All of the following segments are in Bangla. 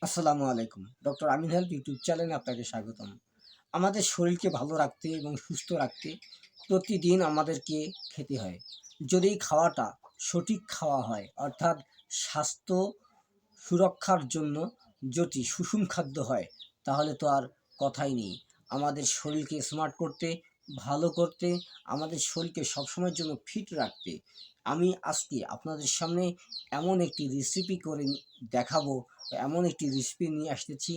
আসসালামু আলাইকুম। ডক্টর আমিন হেলথ ইউটিউব চ্যানেলে আপনাকে স্বাগতম। আমাদের শরীরকে ভালো রাখতে এবং সুস্থ রাখতে প্রতিদিন আমাদেরকে খেতে হয়। যদি খাওয়াটা সঠিক খাওয়া হয়, অর্থাৎ স্বাস্থ্য সুরক্ষার জন্য যদি সুষম খাদ্য হয়, তাহলে তো আর কথাই নেই। আমাদের শরীরকে স্মার্ট করতে, ভালো করতে, আমাদের শরীরকে সবসময়ের জন্য ফিট রাখতে আমি আজকে আপনাদের সামনে এমন একটি রেসিপি করে দেখাবো, এমন একটি রেসিপি নিয়ে আসতেছি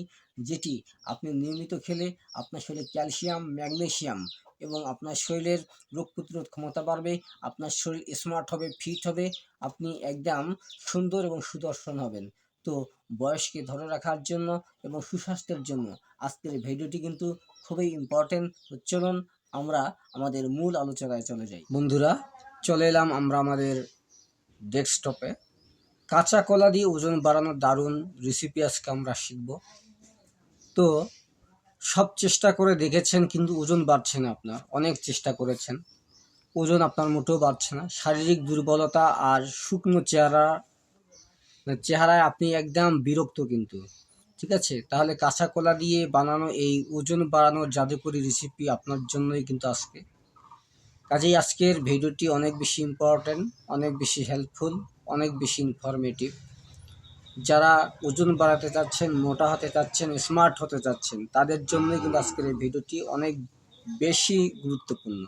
যেটি আপনি নিয়মিত খেলে আপনার শরীরে ক্যালসিয়াম, ম্যাগনেসিয়াম এবং আপনার শরীরের রোগ প্রতিরোধ ক্ষমতা বাড়বে, আপনার শরীর স্মার্ট হবে, ফিট হবে, আপনি একদম সুন্দর এবং সুদর্শন হবেন। তো বয়সকে ধরে রাখার জন্য এবং সুস্বাস্থ্যের জন্য আজকের ভিডিওটি কিন্তু খুবই ইম্পর্টেন্ট। তো চলুন আমরা আমাদের মূল আলোচনায় চলে যাই। বন্ধুরা, চলে এলাম আমরা আমাদের ডেস্কটপে। কাঁচা কলা দিয়ে ওজন বাড়ানোর দারুণ রেসিপি আজকে আমরা শিখব। তো সব চেষ্টা করে দেখেছেন কিন্তু ওজন বাড়ছে না, আপনার অনেক চেষ্টা করেছেন, ওজন আপনার মোটেও বাড়ছে না। শারীরিক দুর্বলতা আর শুকনো চেহারায় আপনি একদম বিরক্ত কিন্তু, ঠিক আছে? তাহলে কাঁচা কলা দিয়ে বানানো এই ওজন বাড়ানোর জাদুকরি রেসিপি আপনার জন্যই কিন্তু আজকে। কাজেই আজকের ভিডিওটি অনেক বেশি ইম্পর্ট্যান্ট, অনেক বেশি হেল্পফুল, অনেক বেশি ইনফরমেটিভ। যারা ওজন বাড়াতে চাচ্ছেন, মোটা হতে চাচ্ছেন, স্মার্ট হতে চাচ্ছেন, তাদের জন্যই কিন্তু আজকের এই ভিডিওটি অনেক বেশি গুরুত্বপূর্ণ।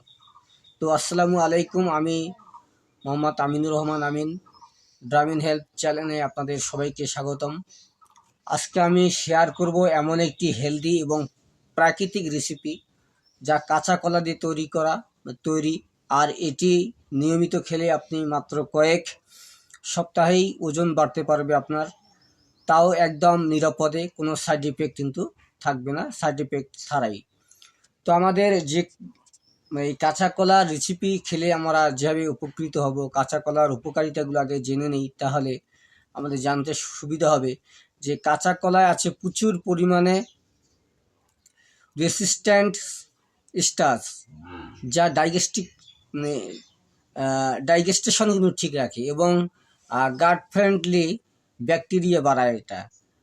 তো আসসালামু আলাইকুম, আমি মোহাম্মদ আমিনুর রহমান আমিন, গ্রামীণ হেলথ চ্যানেলে আপনাদের সবাইকে স্বাগতম। আজকে আমি শেয়ার করব এমন একটি হেলদি এবং প্রাকৃতিক রেসিপি যা কাঁচা কলা দিয়ে তৈরি, আর এটি নিয়মিত খেলে আপনি মাত্র কয়েক সপ্তাহেই ওজন বাড়তে পারবে আপনার, তাও একদম নিরাপদে, কোনো সাইড ইফেক্ট কিন্তু থাকবে না, সাইড ইফেক্ট ছাড়াই। তো আমাদের যে এই কাঁচা কলার রেসিপি খেলে আমরা যেভাবে উপকৃত হব, কাঁচা কলার উপকারিতাগুলো আগে জেনে নেই, তাহলে আমাদের জানতে সুবিধা হবে যে কাঁচা কলায় আছে প্রচুর পরিমাণে রেসিস্ট্যান্ট স্টার্চ, যা ডাইজেস্টেশন কিন্তু ঠিক রাখে এবং গাট ফ্রেন্ডলি ব্যাকটেরিয়া বাড়ায়। এটা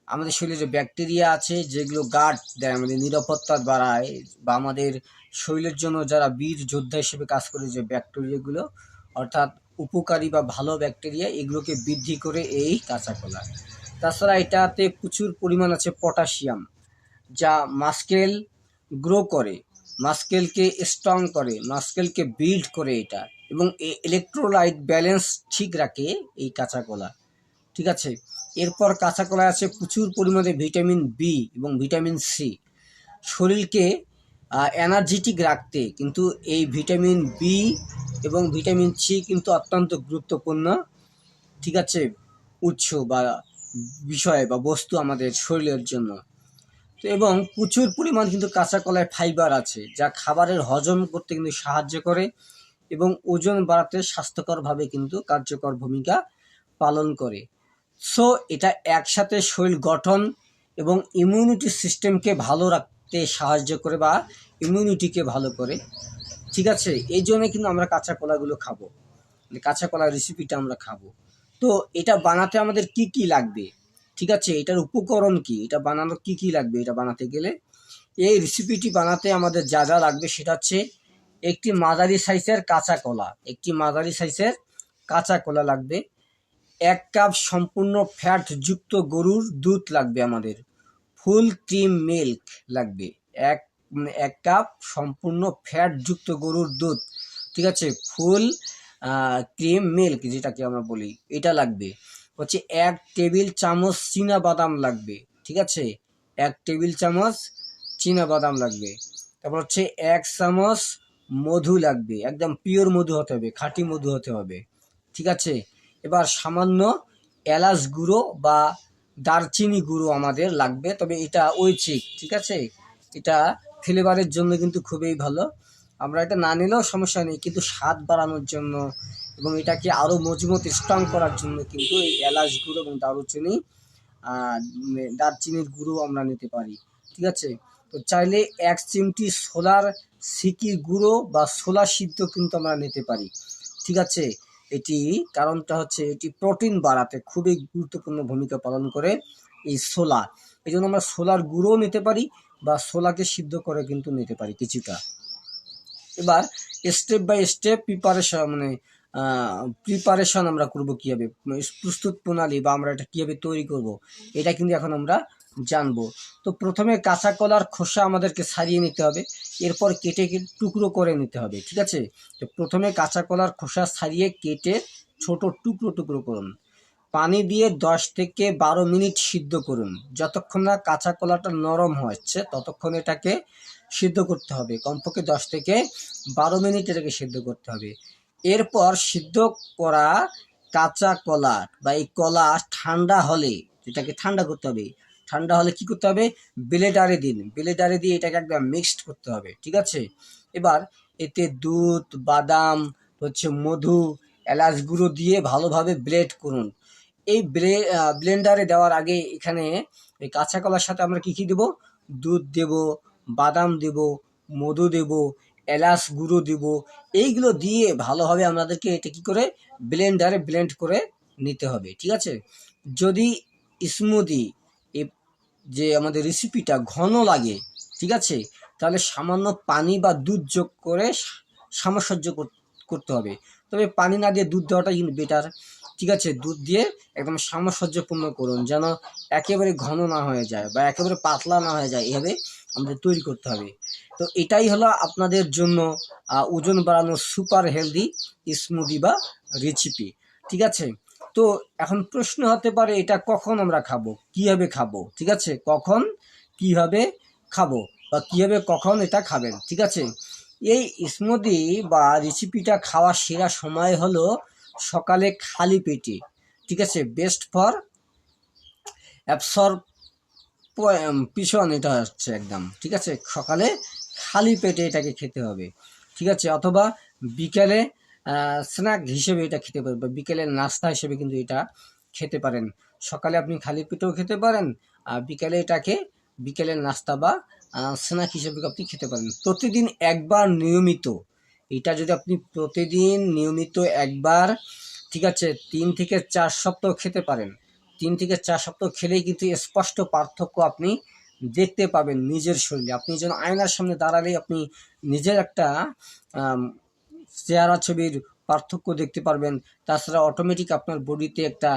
আমাদের শরীরে ব্যাকটেরিয়া আছে যেগুলো গাট দেয়, আমাদের নিরাপত্তা বাড়ায়, বা আমাদের শরীরের জন্য যারা বীর যোদ্ধা হিসেবে কাজ করে, যে ব্যাকটেরিয়াগুলো অর্থাৎ উপকারী বা ভালো ব্যাকটেরিয়া, এগুলোকে বৃদ্ধি করে এই কাঁচা কলা। তাছাড়া এটাতে প্রচুর পরিমাণ আছে পটাশিয়াম, যা মাস্কেল গ্রো করে, মাস্কেলকে স্ট্রং করে, মাস্কেলকে বিল্ড করে এটা, এবং ইলেকট্রোলাইট ব্যালেন্স ঠিক রাখে এই কাঁচা কলা, ঠিক আছে? এরপর কাঁচা কলায় আছে প্রচুর পরিমাণে ভিটামিন বি এবং ভিটামিন সি। শরীরকে এনার্জেটিক রাখতে কিন্তু এই ভিটামিন বি এবং ভিটামিন সি কিন্তু অত্যন্ত গুরুত্বপূর্ণ, ঠিক আছে, উৎস বা বিষয় বা বস্তু আমাদের শরীরের জন্য। তো এবং প্রচুর পরিমাণ কিন্তু কাঁচা কলায় ফাইবার আছে, যা খাবারের হজম করতে কিন্তু সাহায্য করে এবং ওজন বাড়াতে স্বাস্থ্যকরভাবে কিন্তু কার্যকর ভূমিকা পালন করে। সো এটা একসাথে শরীর গঠন এবং ইমিউনিটি সিস্টেমকে ভালো রাখতে সাহায্য করে, বা ইমিউনিটিকে ভালো করে, ঠিক আছে? এই জন্য কিন্তু আমরা কাঁচা কলাগুলো খাবো, কাঁচা কলার রেসিপিটা আমরা খাবো। তো এটা বানাতে আমাদের কি কি লাগবে, ঠিক আছে? এটার উপকরণ কি, এটা বানানো কি কি লাগবে, এটা বানাতে গেলে, এই রেসিপিটি বানাতে আমাদের যা যা লাগবে সেটা হচ্ছে একটি মাঝারি সাইজের কাঁচা কলা লাগবে, 1 কাপ সম্পূর্ণ ফ্যাটযুক্ত গরুর দুধ লাগবে আমাদের, ফুল ক্রিম মিল্ক লাগবে, এক কাপ সম্পূর্ণ ফ্যাটযুক্ত গরুর দুধ, ঠিক আছে, ফুল ক্রিম মিল্ক যেটাকে আমরা বলি, এটা লাগবে। হচ্ছে 1 টেবিল চামচ চীনা বাদাম লাগবে, ঠিক আছে, 1 টেবিল চামচ চীনা বাদাম লাগবে। তারপর হচ্ছে 1 চামচ মধু লাগবে, একদম পিওর মধু হতে হবে, খাঁটি মধু হতে হবে, ঠিক আছে। এবার সামান্য এলাচ গুঁড়ো বা দারচিনি গুঁড়ো আমাদের লাগবে, তবে এটা ঐচ্ছিক, ঠিক আছে, এটা ফ্লেভারের জন্য কিন্তু খুবই ভালো, আমরা এটা না নিলেও সমস্যা নেই, কিন্তু স্বাদ বাড়ানোর জন্য এবং এটাকে আরও মজবুত স্ট্রং করার জন্য কিন্তু এই এলাচ গুঁড়ো এবং দারচিনির গুঁড়ো আমরা নিতে পারি, ঠিক আছে। তো চাইলে 1 চিমটি ছোলার সিকির গুঁড়ো বা ছোলা সিদ্ধ কিন্তু আমরা নিতে পারি, ঠিক আছে। এটি কারণটা হচ্ছে এটি প্রোটিন বাড়াতে খুবই গুরুত্বপূর্ণ ভূমিকা পালন করে, এই ছোলা। এই জন্য আমরা ছোলার গুঁড়োও নিতে পারি বা ছোলাকে সিদ্ধ করে কিন্তু নিতে পারি কিছুটা। এবার স্টেপ বাই স্টেপ প্রিপারেশন আমরা করব কীভাবে, প্রস্তুত প্রণালী বা আমরা এটা কীভাবে তৈরি করব, এটা কিন্তু এখন আমরা জানবো। তো প্রথমে কাঁচা কলার খোসা আমাদেরকে ছাড়িয়ে নিতে হবে, এরপর কেটে কেটে টুকরো করে নিতে হবে, ঠিক আছে। তো প্রথমে কাঁচা কলার খোসা ছাড়িয়ে কেটে ছোট টুকরো টুকরো করুন। পানি দিয়ে 10 থেকে 12 মিনিট সিদ্ধ করুন। যতক্ষণ না কাঁচা কলাটা নরম হচ্ছে ততক্ষণ এটাকে সিদ্ধ করতে হবে। কমপক্ষে 10 থেকে 12 মিনিট এটাকে সিদ্ধ করতে হবে। এরপর সিদ্ধ করা কাঁচা কলা বা এই কলা ঠান্ডা হলে, এটাকে ঠান্ডা করতে হবে। ঠান্ডা হলে কি করতে হবে, ব্লেন্ডারে দিন, ব্লেন্ডারে দিয়ে এটাকে একদম মিক্সড করতে হবে, ঠিক আছে। এবার এতে দুধ, বাদাম, মধু, এলাচ গুঁড়ো দিয়ে ভালোভাবে ব্লেন্ড করুন। এই ব্লেন্ডারে দেওয়ার আগে এখানে এই কাঁচা কলার সাথে আমরা কি দেব, দুধ দেব, বাদাম দেব, মধু দেব, এলাচ গুঁড়ো দেব। এইগুলো দিয়ে ভালোভাবে আমাদেরকে এটা কি করে ব্লেন্ডারে ব্লেন্ড করে নিতে হবে, ঠিক আছে। যদি স্মুদি যে আমাদের রেসিপিটা ঘন লাগে, ঠিক আছে, তাহলে সামান্য পানি বা দুধ যোগ করে সামঞ্জস্য করতে হবে। তবে পানি না দিয়ে দুধ দেওয়াটাই কিন্তু বেটার, ঠিক আছে। দুধ দিয়ে একদম সামঞ্জস্যপূর্ণ করুন, যেন একেবারে ঘন না হয়ে যায় বা একেবারে পাতলা না হয়ে যায়, এভাবে আমাদের তৈরি করতে হবে। তো এটাই হলো আপনাদের জন্য ওজন বাড়ানোর সুপার হেলদি স্মুদি বা রেসিপি, ঠিক আছে। তো এখন প্রশ্ন হতে পারে এটা কখন আমরা খাবো, কিভাবে খাবো, ঠিক আছে, কখন কিভাবে খাবো বা কিভাবে কখন এটা খাবেন, ঠিক আছে। এই স্মুদি বা রেসিপিটা খাওয়ার সেরা সময় হলো সকালে খালি পেটে, ঠিক আছে। বেস্ট ফর অ্যাবসর্পশন এটা হচ্ছে একদম, ঠিক আছে। সকালে খালি পেটে এটাকে খেতে হবে, ঠিক আছে। অথবা বিকেলে স্ন্যাক হিসেবে এটা খেতে পারেন বা বিকেলের নাস্তা হিসেবে কিন্তু এটা খেতে পারেন। সকালে আপনি খালি পেটেও খেতে পারেন, আর বিকেলে এটাকে বিকেলের নাস্তা বা স্ন্যাক হিসেবে আপনি খেতে পারেন। প্রতিদিন একবার নিয়মিত, এটা যদি আপনি প্রতিদিন নিয়মিত একবার, ঠিক আছে, 3 থেকে 4 সপ্তাহ খেতে পারেন। 3 থেকে 4 সপ্তাহ খেলেই কিন্তু স্পষ্ট পার্থক্য আপনি দেখতে পাবেন নিজের শরীরে। আপনি যেন আয়নার সামনে দাঁড়ালেই আপনি নিজের একটা চেহারা ছবির পার্থক্য দেখতে পারবেন। তাছাড়া অটোমেটিক আপনার বডিতে একটা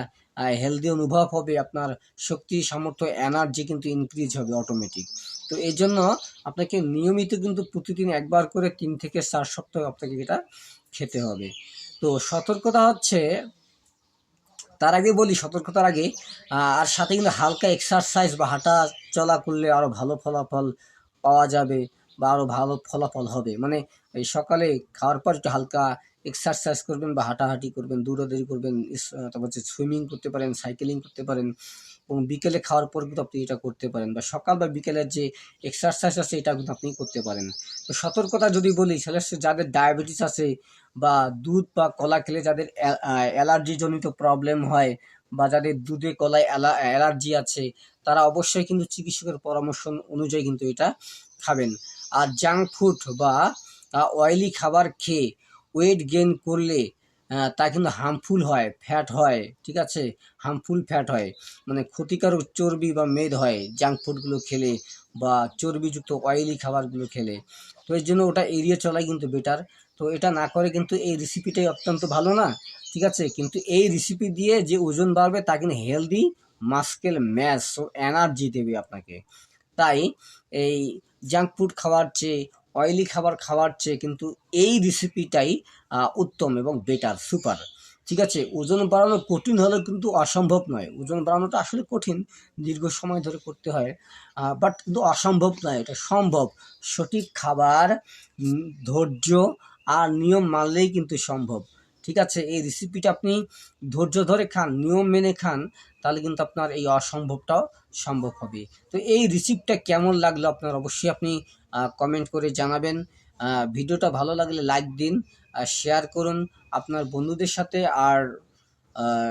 হেলদি অনুভব হবে, আপনার শক্তি, সামর্থ্য, এনার্জি কিন্তু ইনক্রিজ হবে অটোমেটিক। তো এই জন্য আপনাকে নিয়মিত কিন্তু প্রতিদিন একবার করে 3 থেকে 4 সপ্তাহ আপনাকে এটা খেতে হবে। তো সতর্কতা হচ্ছে, তার আগে বলি সতর্কতার আগে, আর সাথে কিন্তু হালকা এক্সারসাইজ বা হাঁটা চলা করলে আরও ভালো ফলাফল পাওয়া যাবে বা আরও ভালো ফলাফল হবে। মানে এই সকালে খাওয়ার পর একটু হালকা এক্সারসাইজ করবেন বা হাঁটাহাঁটি করবেন, দৌড়াদৌড়ি করবেন, তারপর হচ্ছে সুইমিং করতে পারেন, সাইকেলিং করতে পারেন, এবং বিকেলে খাওয়ার পর কিন্তু আপনি এটা করতে পারেন, বা সকাল বা বিকেলের যে এক্সারসাইজ আছে এটা কিন্তু আপনি করতে পারেন। তো সতর্কতা যদি বলি, তাহলে যাদের ডায়াবেটিস আছে বা দুধ বা কলা খেলে যাদের অ্যালার্জিজনিত প্রবলেম হয় বা যাদের দুধে কলায় অ্যালার্জি আছে, তারা অবশ্যই কিন্তু চিকিৎসকের পরামর্শ অনুযায়ী কিন্তু এটা খাবেন। আর জাঙ্ক ফুড বা অয়েলি খাবার খেয়ে ওয়েট গেইন করলে তা কিন্তু হার্মফুল হয়, ফ্যাট হয়, ঠিক আছে, হার্মফুল ফ্যাট হয়, মানে ক্ষতিকারক চর্বি বা মেদ হয় জাঙ্ক ফুডগুলো খেলে বা চর্বিযুক্ত অয়েলি খাবারগুলো খেলে। তো এর জন্য ওটা এড়িয়ে চলাই কিন্তু বেটার। তো এটা না করে কিন্তু এই রেসিপিটাই অত্যন্ত ভালো না, ঠিক আছে। কিন্তু এই রেসিপি দিয়ে যে ওজন বাড়বে তা কিন্তু হেলদি মাসকেল ম্যাস ও এনার্জি দেবে আপনাকে। তাই এই জাঙ্ক ফুড খাওয়ার চেয়ে, অয়েলি খাবার খাওয়ার চেয়ে কিন্তু এই রেসিপিটাই উত্তম এবং বেটার, সুপার, ঠিক আছে। ওজন বাড়ানো কঠিন হলেও কিন্তু অসম্ভব নয়। ওজন বাড়ানোটা আসলে কঠিন, দীর্ঘ সময় ধরে করতে হয়, বাট কিন্তু অসম্ভব নয়, এটা সম্ভব। সঠিক খাবার, ধৈর্য আর নিয়ম মানলেই কিন্তু সম্ভব, ঠিক আছে। এই রেসিপিটা আপনি ধৈর্য ধরে খান, নিয়ম মেনে খান, তাহলে কিন্তু আপনার এই অসম্ভবটাও সম্ভব হবে। তো এই রেসিপিটা কেমন লাগলো আপনার অবশ্যই আপনি কমেন্ট করে জানাবেন। ভিডিওটা ভালো লাগলে লাইক দিন, শেয়ার করুন আপনার বন্ধুদের সাথে, আর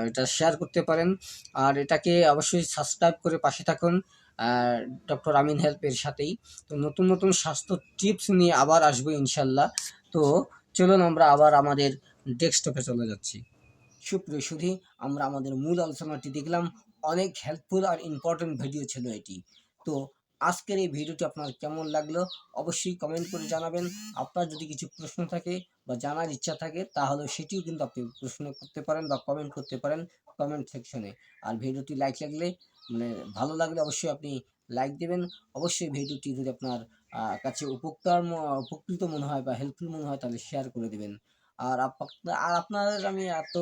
এটা শেয়ার করতে পারেন। আর এটাকে অবশ্যই সাবস্ক্রাইব করে পাশে থাকুন ডক্টর আমিন হেল্পের সাথেই। তো নতুন নতুন স্বাস্থ্য টিপস নিয়ে আবার আসবো ইনশাল্লাহ। তো চলুন আমরা আবার আমাদের ডেস্কটপে চলে যাচ্ছি। সুপ্রিয় সুধী, আমরা আমাদের মূল আলোচনাটি দেখলাম অনেক হেল্পফুল আর ইম্পর্টেন্ট ভিডিও ছিল এটি। তো আজকের এই ভিডিওটি আপনার কেমন লাগলো অবশ্যই কমেন্ট করে জানাবেন। আপনার যদি কিছু প্রশ্ন থাকে বা জানার ইচ্ছা থাকে তাহলে সেটিও কিন্তু আপনি প্রশ্ন করতে পারেন বা কমেন্ট করতে পারেন কমেন্ট সেকশনে। আর ভিডিওটি লাইক লাগলে মানে ভালো লাগলে অবশ্যই আপনি লাইক দেবেন। অবশ্যই ভিডিওটি যদি আপনার কাছে উপকৃত মনে হয় বা হেল্পফুল মনে হয় তাহলে শেয়ার করে দেবেন। আর আপনার আমি এত